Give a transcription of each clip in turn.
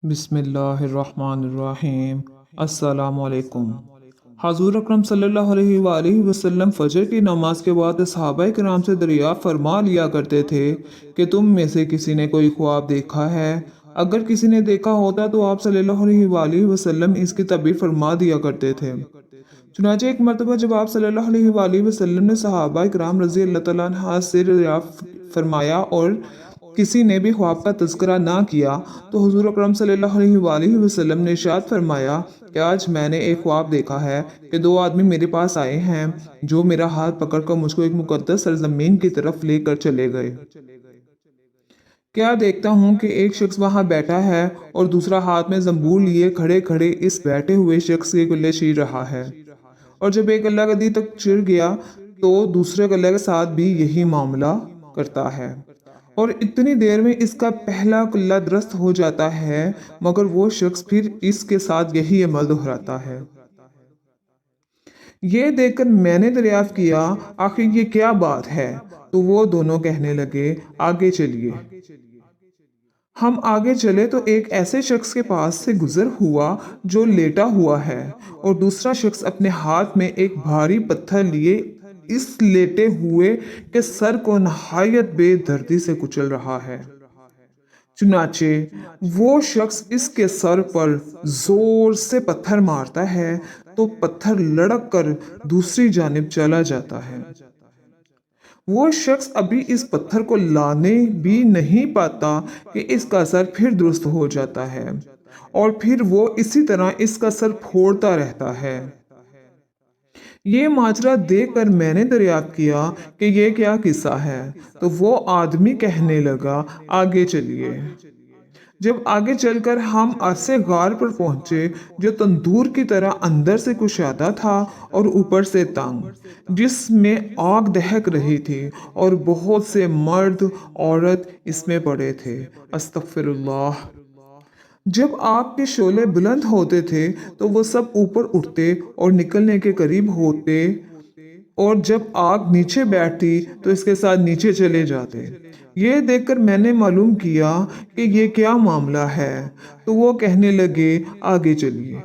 بسم اللہ الرحمن الرحیم۔ السلام علیکم۔ حضور اکرم صلی اللہ علیہ وآلہ وسلم فجر کی نماز کے بعد صحابہ کرام سے دریافت فرما لیا کرتے تھے کہ تم میں سے کسی نے کوئی خواب دیکھا ہے؟ اگر کسی نے دیکھا ہوتا تو آپ صلی اللہ علیہ وآلہ وسلم اس کی تعبیر فرما دیا کرتے تھے۔ چنانچہ ایک مرتبہ جب آپ صلی اللہ علیہ وآلہ وسلم نے صحابہ کرام رضی اللہ تعالیٰ عنہ سے دریافت فرمایا اور کسی نے بھی خواب کا تذکرہ نہ کیا تو حضور اکرم صلی اللہ علیہ وآلہ وسلم نے ارشاد فرمایا کہ آج میں نے ایک خواب دیکھا ہے کہ دو آدمی میرے پاس آئے ہیں جو میرا ہاتھ پکڑ کر مجھ کو ایک مقدس سرزمین کی طرف لے کر چلے گئے۔ کیا دیکھتا ہوں کہ ایک شخص وہاں بیٹھا ہے اور دوسرا ہاتھ میں زنبور لیے کھڑے کھڑے اس بیٹھے ہوئے شخص کے گلے چیر رہا ہے، اور جب ایک اللہ گدی تک چڑھ گیا تو دوسرے گلے کے ساتھ بھی یہی معاملہ کرتا ہے، اور اتنی دیر میں اس کا پہلا کلہ درست ہو جاتا ہے مگر وہ شخص پھر اس کے ساتھ یہی عمل دہراتا ہے۔ یہ دیکھ کر میں نے دریافت کیا آخر یہ کیا بات ہے؟ تو وہ دونوں کہنے لگے آگے چلیے۔ ہم آگے چلے تو ایک ایسے شخص کے پاس سے گزر ہوا جو لیٹا ہوا ہے اور دوسرا شخص اپنے ہاتھ میں ایک بھاری پتھر لیے اس لیٹے ہوئے کے سر کو نہایت بے دردی سے کچل رہا ہے۔ چنانچہ وہ شخص اس کے سر پر زور سے پتھر مارتا ہے تو پتھر لڑک کر دوسری جانب چلا جاتا ہے۔ وہ شخص ابھی اس پتھر کو لانے بھی نہیں پاتا کہ اس کا سر پھر درست ہو جاتا ہے، اور پھر وہ اسی طرح اس کا سر پھوڑتا رہتا ہے۔ یہ ماجرا دیکھ کر میں نے دریافت کیا کہ یہ کیا قصہ ہے، تو وہ آدمی کہنے لگا آگے چلیے۔ جب آگے چل کر ہم عرصے غار پر پہنچے جو تندور کی طرح اندر سے کشادہ تھا اور اوپر سے تنگ، جس میں آگ دہک رہی تھی اور بہت سے مرد عورت اس میں پڑے تھے۔ استغفر اللہ۔ جب آگ کے شعلے بلند ہوتے تھے تو وہ سب اوپر اٹھتے اور نکلنے کے قریب ہوتے، اور جب آگ نیچے بیٹھتی تو اس کے ساتھ نیچے چلے جاتے۔ یہ دیکھ کر میں نے معلوم کیا کہ یہ کیا معاملہ ہے، تو وہ کہنے لگے آگے چلیے۔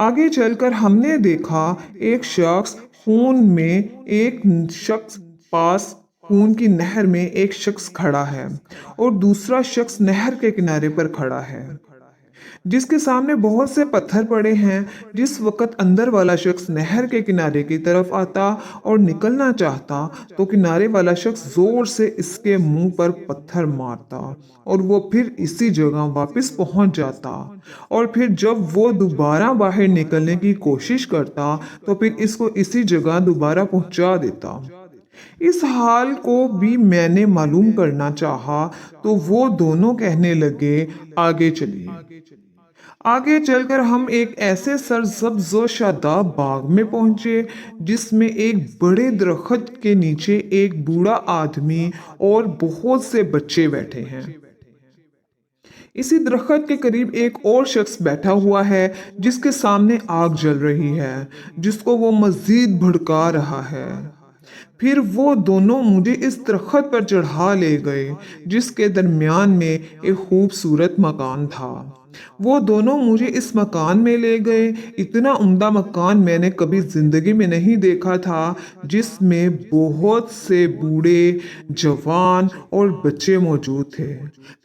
آگے چل کر ہم نے دیکھا ایک شخص خون میں ایک شخص پاس خون کی نہر میں ایک شخص کھڑا ہے اور دوسرا شخص نہر کے کنارے پر کھڑا ہے جس کے سامنے بہت سے پتھر پڑے ہیں۔ جس وقت اندر والا شخص نہر کے کنارے کی طرف آتا اور نکلنا چاہتا تو کنارے والا شخص زور سے اس کے منہ پر پتھر مارتا اور وہ پھر اسی جگہ واپس پہنچ جاتا، اور پھر جب وہ دوبارہ باہر نکلنے کی کوشش کرتا تو پھر اس کو اسی جگہ دوبارہ پہنچا دیتا۔ اس حال کو بھی میں نے معلوم کرنا چاہا تو وہ دونوں کہنے لگے آگے چلیے۔ آگے چل کر ہم ایک ایسے سرسبز و شاداب باغ میں پہنچے جس میں ایک بڑے درخت کے نیچے ایک بوڑھا آدمی اور بہت سے بچے بیٹھے ہیں۔ اسی درخت کے قریب ایک اور شخص بیٹھا ہوا ہے جس کے سامنے آگ جل رہی ہے جس کو وہ مزید بھڑکا رہا ہے۔ پھر وہ دونوں مجھے اس درخت پر چڑھا لے گئے جس کے درمیان میں ایک خوبصورت مکان تھا۔ وہ دونوں مجھے اس مکان میں لے گئے۔ اتنا عمدہ مکان میں نے کبھی زندگی میں نہیں دیکھا تھا، جس میں بہت سے بوڑھے، جوان اور بچے موجود تھے۔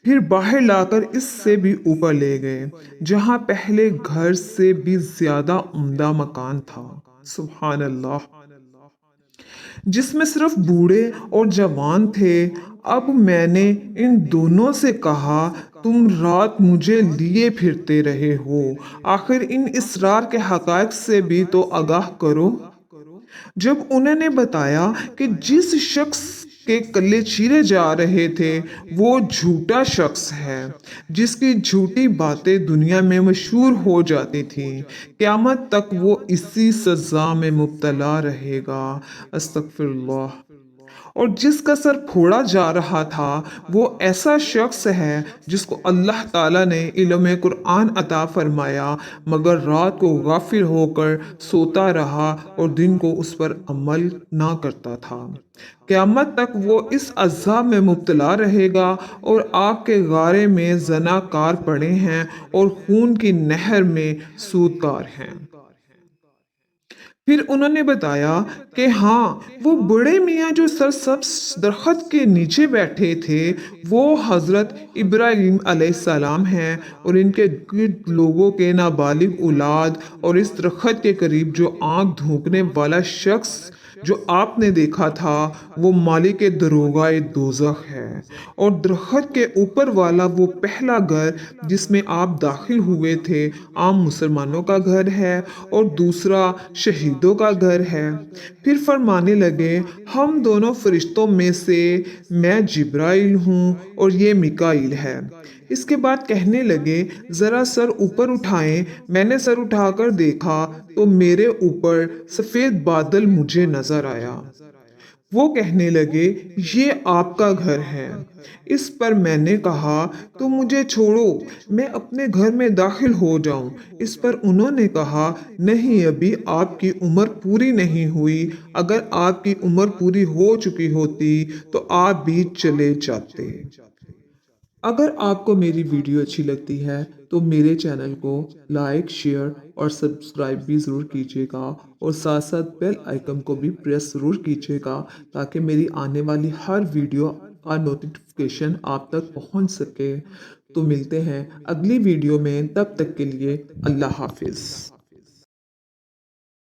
پھر باہر لا کر اس سے بھی اوپر لے گئے جہاں پہلے گھر سے بھی زیادہ عمدہ مکان تھا۔ سبحان اللہ، جس میں صرف بوڑھے اور جوان تھے۔ اب میں نے ان دونوں سے کہا تم رات مجھے لیے پھرتے رہے ہو، آخر ان اسرار کے حقائق سے بھی تو آگاہ کرو۔ جب انہوں نے بتایا کہ جس شخص کے کلے چیرے جا رہے تھے وہ جھوٹا شخص ہے جس کی جھوٹی باتیں دنیا میں مشہور ہو جاتی تھیں، قیامت تک وہ اسی سزا میں مبتلا رہے گا۔ استغفر اللہ۔ اور جس کا سر پھوڑا جا رہا تھا وہ ایسا شخص ہے جس کو اللہ تعالیٰ نے علم قرآن عطا فرمایا مگر رات کو غافل ہو کر سوتا رہا اور دن کو اس پر عمل نہ کرتا تھا۔ قیامت تک وہ اس عذاب میں مبتلا رہے گا اور آگ کے غارے میں زنا کار پڑے ہیں اور خون کی نہر میں سودکار ہیں۔ پھر انہوں نے بتایا کہ ہاں وہ بڑے میاں جو سرسبز درخت کے نیچے بیٹھے تھے وہ حضرت ابراہیم علیہ السلام ہیں، اور ان کے گرد لوگوں کے نابالغ اولاد، اور اس درخت کے قریب جو آنکھ دھونکنے والا شخص جو آپ نے دیکھا تھا وہ مالک دروغہ دوزخ ہے، اور درخت کے اوپر والا وہ پہلا گھر جس میں آپ داخل ہوئے تھے عام مسلمانوں کا گھر ہے اور دوسرا شہیدوں کا گھر ہے۔ پھر فرمانے لگے ہم دونوں فرشتوں میں سے میں جبرائیل ہوں اور یہ میکائیل ہے۔ اس کے بعد کہنے لگے ذرا سر اوپر اٹھائیں۔ میں نے سر اٹھا کر دیکھا تو میرے اوپر سفید بادل مجھے نظر آیا۔ وہ کہنے لگے یہ آپ کا گھر ہے۔ اس پر میں نے کہا تو مجھے چھوڑو میں اپنے گھر میں داخل ہو جاؤں۔ اس پر انہوں نے کہا نہیں ابھی آپ کی عمر پوری نہیں ہوئی، اگر آپ کی عمر پوری ہو چکی ہوتی تو آپ بھی چلے جاتے۔ اگر آپ کو میری ویڈیو اچھی لگتی ہے تو میرے چینل کو لائک، شیئر اور سبسکرائب بھی ضرور کیجیے گا، اور ساتھ ساتھ بیل آئیکن کو بھی پریس ضرور کیجیے گا تاکہ میری آنے والی ہر ویڈیو کا نوٹیفیکیشن آپ تک پہنچ سکے۔ تو ملتے ہیں اگلی ویڈیو میں، تب تک کے لیے اللہ حافظ۔